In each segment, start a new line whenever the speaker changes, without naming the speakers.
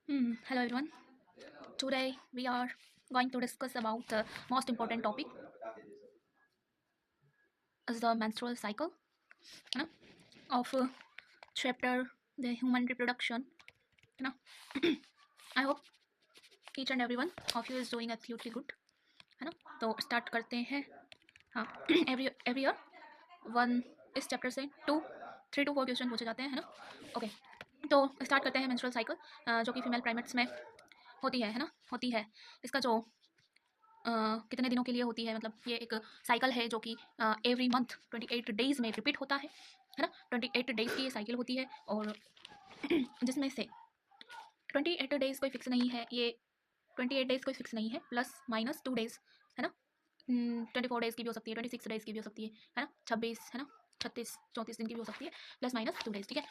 Hello everyone. Today we are going to discuss about the most important topic is the menstrual cycle you know, of chapter the human reproduction. You know, I hope each and every one of you is doing absolutely good. है ना तो start करते हैं. हाँ every year one इस chapter से 3 to 4 question पूछे जाते हैं है ना. ओके तो स्टार्ट करते हैं मेंस्ट्रुअल साइकिल जो कि फीमेल प्राइमेट्स में होती है ना होती है. इसका जो कितने दिनों के लिए होती है, मतलब ये एक साइकिल है जो कि एवरी मंथ 28 डेज में रिपीट होता है ना. 28 डेज की ये साइकिल होती है और जिसमें से 28 डेज कोई फिक्स नहीं है. ये 28 डेज कोई फिक्स नहीं है, प्लस माइनस 2 डेज है ना. 24 डेज की भी हो सकती है, 26 डेज की भी हो सकती है ना. 26 है ना, 36 34 दिन की भी हो सकती है, प्लस माइनस 2 डेज. ठीक है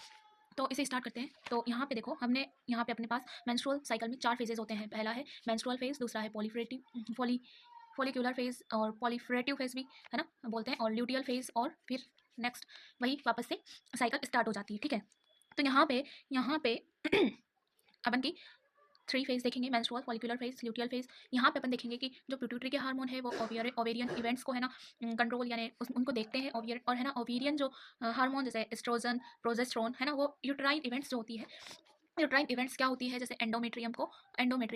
तो इसे स्टार्ट करते हैं. तो यहाँ पे देखो, हमने यहाँ पे अपने पास मेंस्ट्रुअल साइकिल में 4 फेजेस होते हैं. पहला है मेंस्ट्रुअल फेज, दूसरा है फॉलिक्यूलर फेज और पॉलीफ्रेटिव फेज भी है ना बोलते हैं, और ल्यूटियल फेज, और फिर नेक्स्ट वही वापस से साइकिल स्टार्ट हो जाती है. ठीक है तो यहाँ पे अपन की 3 फेज देखेंगे, menstrual, follicular phase, luteal phase. यहाँ पे अपन देखेंगे कि जो पिट्यूटरी के हार्मोन है वो ओवेरियन इवेंट्स को है ना कंट्रोल यानी उनको देखते हैं. और है ना ओवेरियन जो हार्मोन जैसे एस्ट्रोजन, प्रोजेस्टेरोन है ना, वो यूट्राइन इवेंट्स जो होती है. यूट्राइन इवेंट्स क्या होती है, जैसे एंडोमेट्रियम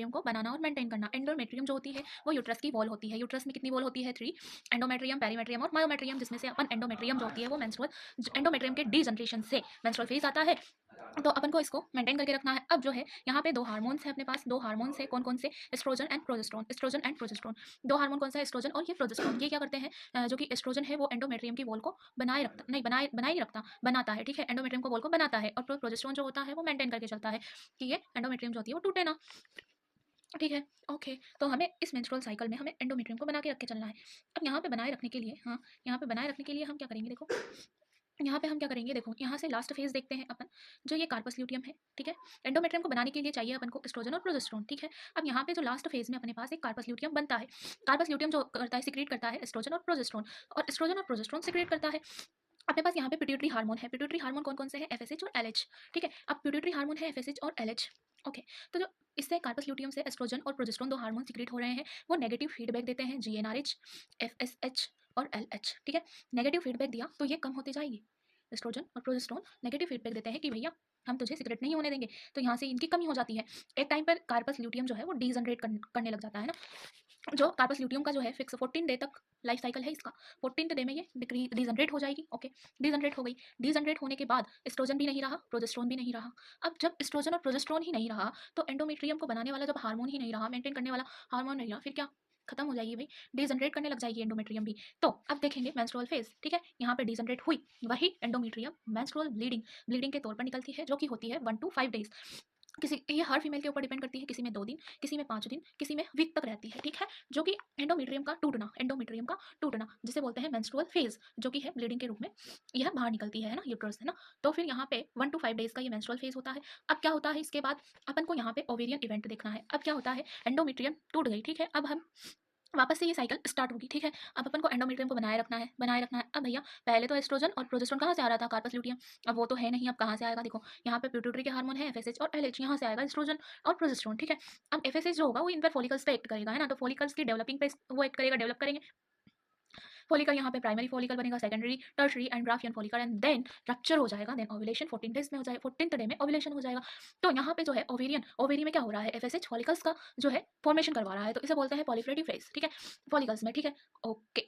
को बनाना और मेंटेन करना. एंडोमेट्रियम जो होती है वो यूट्रस की वॉल होती है. यूट्रस में कितनी वॉल होती है? 3. एंडोमेट्रियम, पेरीमेट्रियम और मायोमेट्रियम, जिसमें से अपन एंडोमेट्रियम जो होती है वो एंडोमेट्रियम के डीजनरेशन से मेंस्ट्रुअल फेज आता है. तो अपन को इसको मेंटेन करके रखना है. अब जो है यहाँ पे 2 हार्मोन्स है अपने पास. 2 हार्मोन्स है कौन कौन से? Oestrogen and progesterone. 2 हार्मोन कौन सा है? एस्ट्रोजन और ये प्रोजेस्टेरोन. ये क्या करते हैं, जो कि एस्ट्रोजन है वो एंडोमेट्रियम की वॉल को बनाए नहीं रखता, बनाता है. ठीक है एंडोमेट्रियम को वॉल को बनाता है, और प्रोजेस्टेरोन जो होता है वो मेंटेन करके चलता है कि ये एंडोमेट्रियम जो होती है वो टूटे ना. ठीक है ओके तो हमें इस मेंस्ट्रुअल साइकिल में हमें एंडोमेट्रियम को बना के रख के चलना है. अब यहाँ पे बनाए रखने के लिए यहाँ पे बनाए रखने के लिए हम क्या करेंगे, देखो यहाँ पे हम क्या करेंगे, देखो यहाँ से लास्ट फेज देखते हैं अपन, जो ये कार्पस ल्यूटियम है. ठीक है एंडोमेट्रियम को बनाने के लिए चाहिए अपन को एस्ट्रोजन और प्रोजेस्टेरोन. ठीक है अब यहाँ पे जो लास्ट फेज में अपने पास एक कार्पस ल्यूटियम बनता है. कार्पस ल्यूटियम जो करता है, सिक्रीट करता है एस्ट्रोजन और प्रोजेस्टेरोन, और एस्ट्रोजन और प्रोजेस्टेरोन सिक्रीट करता है. अपने पास यहाँ पे पिट्यूटरी हार्मोन है. पिट्यूटरी हार्मोन कौन कौन से हैं? एफएसएच और एलएच. ठीक है अब पिट्यूटरी हार्मोन है एफएसएच और एलएच. ओके तो जो इससे कार्पस ल्यूटियम से एस्ट्रोजन और प्रोजेस्टेरोन 2 हार्मोन सिक्रीट हो रहे हैं, वो नेगेटिव फीडबैक देते हैं, जीएनआरएच, एफएसएच और एलएच. ठीक है नेगेटिव फीडबैक दिया तो ये कम होती जाएगी. एस्ट्रोजन और प्रोजेस्टेरोन नेगेटिव फीडबैक देते हैं कि भैया हम तुझे सिगरेट नहीं होने देंगे, तो यहाँ से इनकी कमी हो जाती है. एक टाइम पर कार्पस ल्यूटियम जो है वो डीजनरेट करने लग जाता है ना. जो कार्पस ल्यूटियम का जो है फिक्स 14 डे तक लाइफ साइकिल है इसका. 14th डे में ये डीजनरेट हो जाएगी. ओके डीजनरेट हो गई. डीजनरेट होने के बाद एस्ट्रोजन भी नहीं रहा, प्रोजेस्टेरोन भी नहीं रहा. अब जब एस्ट्रोजन और प्रोजेस्टेरोन ही नहीं रहा, तो एंडोमेट्रियम को बनाने वाला जब हार्मोन ही नहीं रहा, मेंटेन करने वाला हार्मोन नहीं रहा, फिर क्या खत्म हो जाएगी भाई, डीजनरेट करने लग जाएगी एंडोमेट्रियम भी. तो अब देखेंगे मेंस्ट्रुअल फेज. ठीक है यहाँ पे डीजनरेट हुई, वही एंडोमेट्रियम मेंस्ट्रुअल ब्लीडिंग के तौर पर निकलती है, जो कि होती है 1 to 5 डेज. किसी ये हर फीमेल के ऊपर डिपेंड करती है, किसी में 2 दिन, किसी में 5 दिन, किसी में वीक तक रहती है. ठीक है जो कि एंडोमेट्रियम का टूटना जिसे बोलते हैं मेंस्ट्रुअल फेज, जो कि है ब्लीडिंग के रूप में यह बाहर निकलती है ना, यूट्रस है ना. तो फिर यहाँ पे 1 to 5 डेज का ये मेंस्ट्रुअल फेज होता है. अब क्या होता है इसके बाद, अपन को यहाँ पे ओवेरियन इवेंट देखना है. अब क्या होता है, एंडोमेट्रियम टूट गई. ठीक है अब हम वापस से ये साइकिल स्टार्ट होगी. ठीक है अब अपन को एंडोमेट्रियम को बनाए रखना है. अब भैया पहले तो एस्ट्रोजन और प्रोजेस्टेरोन कहाँ से आ रहा था? Corpus luteum. अब वो तो है नहीं, अब कहाँ से आएगा? देखो यहाँ पे पिट्यूटरी के हार्मोन है एफएसएच और एलएच, यहाँ से आएगा एस्ट्रोजन और प्रोजेस्टेरोन. ठीक है अब एफएसएच जो होगा वो इन पर फॉलिकल्स पे एक्ट करेगा है ना, तो फॉलिकल्स की डेवलपिंग पे वो एक्ट करेगा, डेवलप करेंगे. फॉलिकल यहाँ पे प्राइमरी फॉलिकल बनेगा, secondary, tertiary and graafian follicle, and then rupture हो जाएगा. देन ओव्यूलेशन 14 डेज में हो जाएगा, 14th डे में ओव्यूलेशन हो जाएगा. तो यहाँ पे जो है ओवेरी में क्या हो रहा है, एफएसएच फॉलिकल्स का जो है फॉर्मेशन करवा रहा है, तो इसे बोलते हैं पॉलीफ्रेटिव फेज. ठीक है फॉलिकल्स में. ठीक है ओके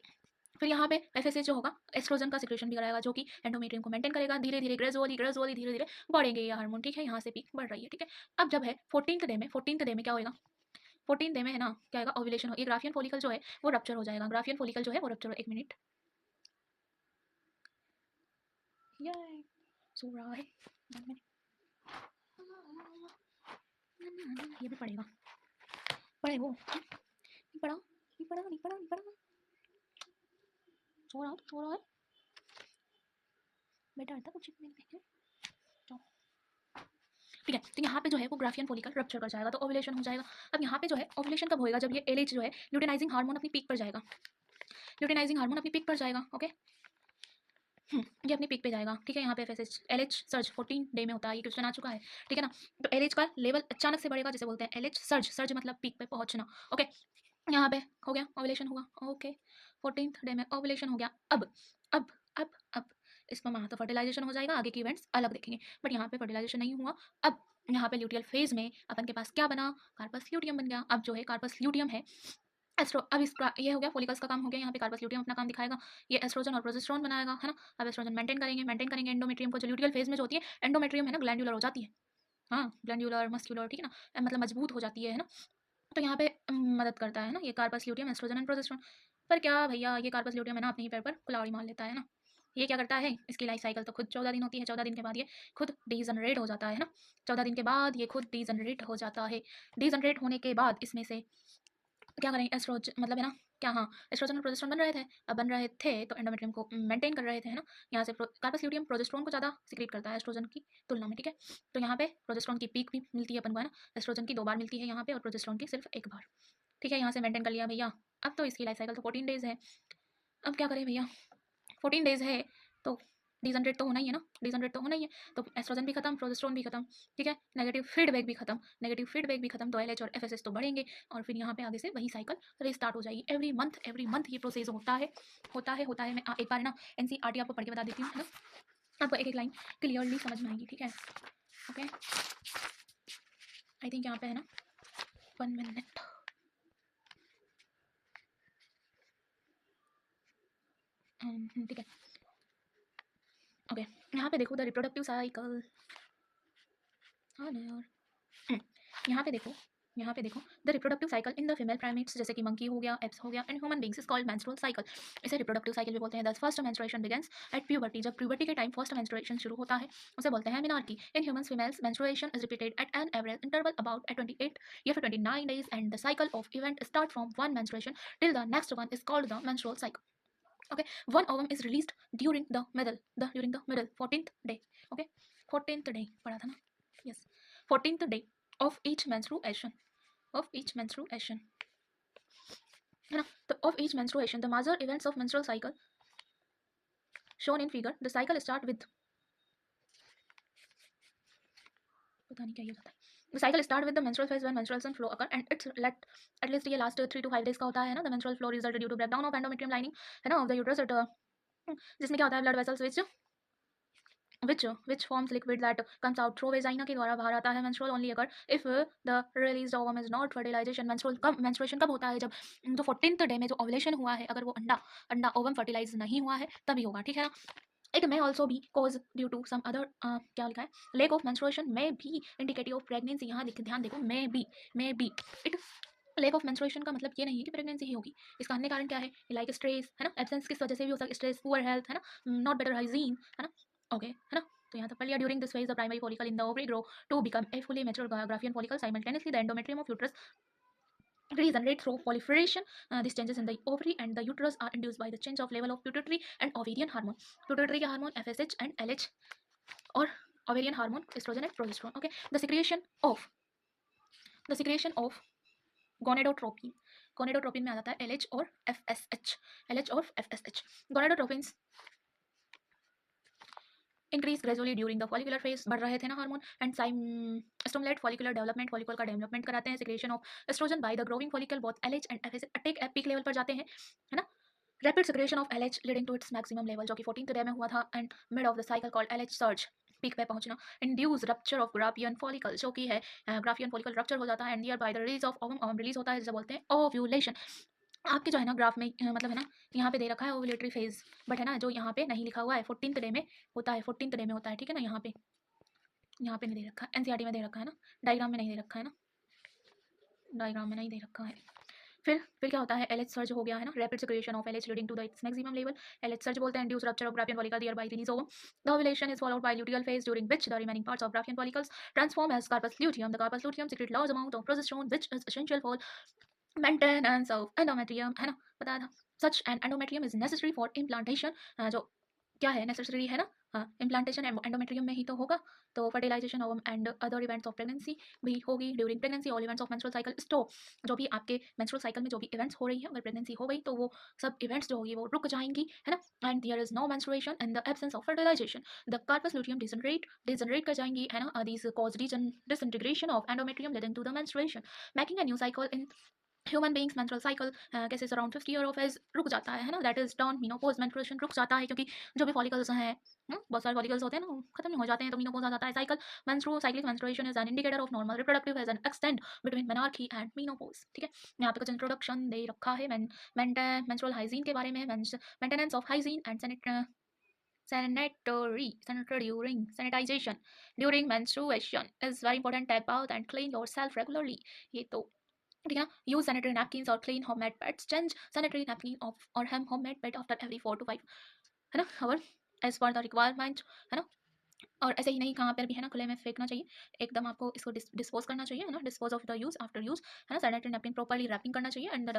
फिर यहाँ पे एफएसएच जो होगा एस्ट्रोजन का सिक्रेशन भी कराएगा, जो कि एंडोमेट्रियम को मेंटेन करेगा. धीरे धीरे ग्रेजुअली धीरे धीरे बढ़ेंगे ये हार्मोन. ठीक है यहाँ से पीक बढ़ रही है. ठीक है अब जब है 14th डे में क्या होगा, 14th डे में है ना क्या होगा, ओव्यूलेशन हो. ये ग्राफियन फॉलिकल जो है वो रप्चर हो जाएगा. ग्राफियन फॉलिकल जो है वो रप्चर हो. 1 मिनट सो रहा है, 1 मिनट. ये भी पढ़ेगा, पढ़े वो नहीं पढ़ा, सो रहा है बेटा, आता कुछ नहीं. ठीक है तो यहाँ पे जो है वो ग्राफियन फॉलिकल रप्चर कर जाएगा, तो ओव्यूलेशन हो जाएगा. अब यहाँ पे जो है ओव्यूलेशन कब होएगा, जब ये एलएच जो है ल्यूटेनाइजिंग हार्मोन अपनी पीक पर जाएगा. ओके ये अपनी पीक पे जाएगा, ठीक है। यहाँ पे FSH LH सर्ज 14 डे में होता है, ये क्वेश्चन आ चुका है, ठीक है ना। तो LH का लेवल अचानक से बढ़ेगा, जिसे बोलते हैं LH सर्ज। सर्ज मतलब पीक पे पहुंचना, ओके। यहाँ पे हो गया, ओवुलेशन हुआ, ओके। 14th डे में ओवुलेशन हो गया। अब अब अब इसमें वहाँ तो फर्टिलाइजेशन हो जाएगा, आगे के इवेंट्स अलग देखेंगे, बट यहाँ पे फर्टिलाइजेशन नहीं हुआ। अब यहाँ पे ल्यूटियल फेज में अपन के पास क्या बना, कार्पस ल्यूटियम बन गया। अब जो है कार्पस ल्यूटियम है एस्ट्रो, अब इसका ये हो गया, फोलिकल्स का काम हो गया। यहाँ पे कार्पस ल्यूटियम अपना काम दिखाएगा, ये एस्ट्रोजन और प्रोजेस्टेरोन बनाएगा, है ना। अब एस्ट्रोजन मेंटेन करेंगे एंडोमेट्रियम को, जो ल्यूटियल फेज में जो होती है एंडोमेट्रियम है ना, ग्लैंडुलर हो जाती है, हाँ ग्लैंडुलर मस्क्यूलर, ठीक है ना, मतलब मजबूत हो जाती है ना। तो यहाँ पे मदद करता है ना ये corpus luteum, estrogen and progesterone. पर क्या भैया, ये कार्पस ल्यूटियम है ना, अपने ही पैर पर कुल्हाड़ी मार लेता है ना। ये क्या करता है, इसकी लाइफ साइकिल तो खुद 14 दिन होती है, 14 दिन के बाद ये खुद डीजनरेट हो जाता है ना। 14 दिन के बाद ये खुद डीजनरेट हो जाता है। डीजनरेट होने के बाद इसमें से क्या करेंगे, एस्ट्रोजन मतलब है ना, क्या, हाँ एस्ट्रोजन और प्रोजेस्टेरोन बन रहे थे। अब बन रहे थे तो एंडोमेट्रियम को मेंटेन कर रहे थे, है ना। यहाँ से कार्पस ल्यूटियम प्रोजेस्टेरोन को ज़्यादा सिक्रेट करता है एस्ट्रोजन की तुलना में, ठीक है। तो यहाँ पे प्रोजेस्टेरोन की पीक भी मिलती है अपन को, है ना। एस्ट्रोजन की 2 बार मिलती है यहाँ पे, और प्रोजेस्टेरोन की सिर्फ 1 बार, ठीक है। यहाँ से मेंटेन कर लिया भैया। अब तो इसकी लाइफ साइकिल तो 14 डेज है। अब क्या करें भैया, 14 डेज है तो डीजनरेट तो होना ही है ना, डीजनरेट तो होना ही है। तो एस्ट्रोजन भी खत्म, प्रोजेस्टेरोन भी खत्म, ठीक है। नेगेटिव फीडबैक भी खत्म, नेगेटिव फीडबैक भी खत्म, तो LH और FSH तो बढ़ेंगे, और फिर यहाँ पे आगे से वही साइकिल रिस्टार्ट हो जाएगी। एवरी मंथ ये प्रोसेस होता है। मैं एक बार ना NCERT आपको पढ़ के बता देती हूँ, है ना। आपको एक एक लाइन क्लियरली समझ में आएगी, ठीक है। ओके, आई थिंक यहाँ पे है ना 1 मिनट। ठीक है, ओके। यहाँ पे देखो द रिप्रोडक्टिव साइकिल, हाँ ना यार, यहाँ पे देखो the reproductive cycle in the female primates, जैसे कि मंकी हो गया, एप्स हो गया, and human beings is called menstrual cycle. इसे रिप्रोडक्टिव साइकिल भी बोलते हैं। The first menstruation begins at puberty, जब प्यूबर्टी के टाइम फर्स्ट मेंस्ट्रुएशन शुरू होता है उसे बोलते हैं menarche. In humans females menstruation is repeated at an average interval about 28 या फिर 29 days, and the cycle of event start from one menstruation till the next one is called the menstrual cycle. Okay, one ovum is released during the middle 14th day. Okay, 14th day पढ़ा था ना, yes, 14th day of each menstruation, है ना। तो of each menstruation, the major events of menstrual cycle shown in figure, the cycle start with, पता नहीं क्या ये होता है। The cycle start with the menstrual phase when menstruation flow occur, and it's at least ये last 3 to 5 days का होता है ना। The menstrual flow resulted due to breakdown of endometrium lining, है ना, of the uterus at जिसमें क्या होता है, blood vessels which forms liquid that comes out through vagina के द्वारा बाहर आता है। menstrual only occur if the released ovum is not fertilization। menstruation कब होता है, जब जो 14th डे में जो ओवुलेशन हुआ है, अगर वो अंडा ओवम फर्टिलाइज नहीं हुआ है तभी होगा, ठीक है ना। It may also be caused due to some other क्या लिखा है, lack of menstruation may be indicative of pregnancy। यहाँ ध्यान देखो, may be it lack of menstruation का मतलब ये नहीं है कि प्रेगनेंसी ही होगी। इसका अन्य कारण क्या है, लाइक स्ट्रेस, है ना, एब्सेंस किस वजह से भी हो सकता है, स्ट्रेस, पुअर हेल्थ, है ना, नॉट बेटर हाइजीन, है ना, ओके, है ना। तो यहाँ तक पढ़ लिया। During this phase the primary follicle in the ovary grow to become a fully mature graafian follicle. Simultaneously the endometrium of uterus regenerate through proliferation. These changes in the ovary and the uterus are induced by the change of level of pituitary and ovarian hormone. Pituitary का hormone FSH and LH, और ovarian hormone estrogen and progesterone. Okay, the secretion of gonadotropin, gonadotropin में आ जाता है LH और FSH, gonadotropins increase gradually during the follicular phase, बढ़ रहे थे ना hormone, and stimulate follicular development, follicle का डेवलपमेंट कराते हैं। Secretion of estrogen by the growing follicle, both LH and FSH attack peak level पर जाते हैं, है ना। Rapid secretion of LH leading to its maximum level, जो कि 14th डे में हुआ था, and mid of the cycle called LH surge, peak पे पहुंचना। Induce rupture of graafian follicle, जो कि है ग्राफियन फॉलिकल रप्चर हो जाता है, and near by the release of ovum release होता है, जिसे बोलते हैं ओव्यूलेशन। आपके जो है ना ग्राफ में मतलब है ना, यहाँ पे दे रखा है ओव्यूलेटरी फेज, बट है ना जो यहाँ पे नहीं लिखा हुआ है, 14th डे में होता है, 14th डे में होता है, ठीक है ना। यहाँ पे नहीं दे रखा है, NCERT में दे रखा है ना, डायग्राम में नहीं दे रखा है ना, डायग्राम में नहीं दे रखा है। फिर क्या होता है, LH सर्ज हो गया है ना, rapid secretion of LH leading to the its maximum level, LH surge बोलते हैं। Induce rupture of graafian follicle thereby release ovum, the ovulation is followed by luteal phase during which the remaining parts of graafian follicles transform as corpus luteum. The corpus luteum secrete large amount of progesterone which is essential for maintenance of endometrium, है ना, बताया था। Such and endometrium is necessary for implantation, जो क्या है, necessary है ना, implantation endometrium में ही तो होगा, तो fertilization and other events of pregnancy भी होगी during pregnancy. All events of menstrual cycle stop, जो भी आपके मेंस्ट्रुअल साइकिल में जो भी इवेंट्स हो रही है, अगर प्रेगनेंसी हो गई तो वो सब इवेंट्स जो होगी वो रुक जाएंगी, है ना। And there is no menstruation in the absence of fertilization, the corpus luteum degenerate कर जाएंगी, है ना। This cause disintegration of endometrium leading to the menstruation, making a new cycle in human beings. Menstrual cycle कैसे around 50 year of age रुक जाता है ना। That is turn menopause, menstruation रुक जाता है क्योंकि जो भी फॉलिकल्स हैं, बहुत सारे फॉलिकल्स होते हैं ना, खत्म नहीं हो जाते हैं, तो मीनोपॉज आ जाता है। Cyclic menstruation is an indicator of normal reproductive age an extend between menarche and menopause. ठीक है, यहाँ पे कुछ इंट्रोडक्शन दे रखा है मेंस्ट्रुअल हाइजीन के बारे में, maintenance of hygiene and sanitization during menstruation is very important. Take bath and clean yourself regularly. ये तो ठीक है ना। यूज सैनिटरी नैपकिन्स और clean homemade pads, change sanitary napkin off और homemade pad after every 4 to 5, है ना, hour as per the requirement, है ना। और ऐसे ही नहीं, कहाँ पर भी है ना खुले में फेंकना चाहिए, एकदम आपको इसको डिस्पोज करना चाहिए, है ना। Dispose of the use after use, है ना। सैनिटरी नैपकिन प्रॉपर्ली रैपिंग करना चाहिए एंड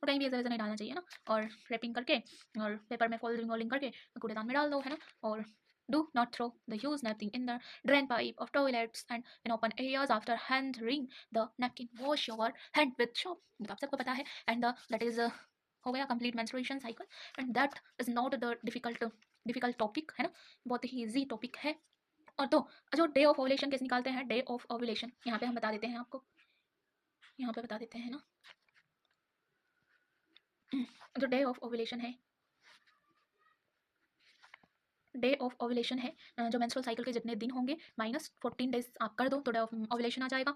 कहीं भी ऐसे नहीं डालना चाहिए ना, और रैपिंग करके और पेपर में फोल्डिंग करके कूड़ेदान में डाल दो, है ना। और do not throw the used napkin in the drain pipe of toilets and in open areas after handling the napkin. Wash your hand with soap, आप सबको पता है। एंड दैट इज हो गया complete menstruation cycle, and that is not the difficult topic, है ना, बहुत ही easy topic है। और तो जो डे ऑफ ओव्यूलेशन कैसे निकालते हैं, डे ऑफ ओव्यूलेशन यहाँ पे हम बता देते हैं आपको, यहाँ पे बता देते हैं ना। जो डे ऑफ ओव्यूलेशन है, डे ऑफ ओव्यूलेशन है, जो मेंस्ट्रुअल साइकिल के जितने दिन होंगे माइनस 14 डेज आप कर दो तो डे ऑफ ओव्यूलेशन आ जाएगा,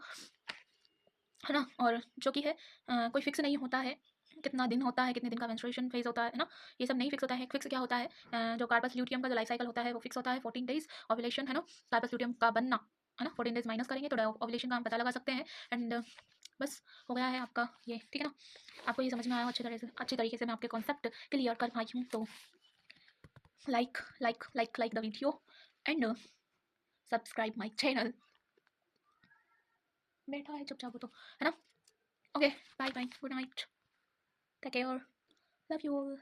है ना। और जो कि है कोई फिक्स नहीं होता है कितना दिन होता है, कितने दिन का मेंस्ट्रुएशन फेज होता है ना, ये सब नहीं फिक्स होता है। फिक्स क्या होता है, जो कार्पस ल्यूटियम का जो लाइफ साइकिल होता है वो फिक्स होता है 14 डेज ओव्यूलेशन, है ना। कार्पस ल्यूटियम का बनना, है ना, 14 डेज माइनस करेंगे तो डे ऑफ ओव्यूलेशन का हम पता लगा सकते हैं। एंड बस हो गया है आपका ये, ठीक है ना। आपको ये समझ में आया अच्छी तरीके से मैं आपके कॉन्सेप्ट क्लियर कर पाई हूँ, तो like the video and subscribe my channel। बैठा है चुपचाप वो तो, है ना। Okay, bye bye, good night, take care, love you all.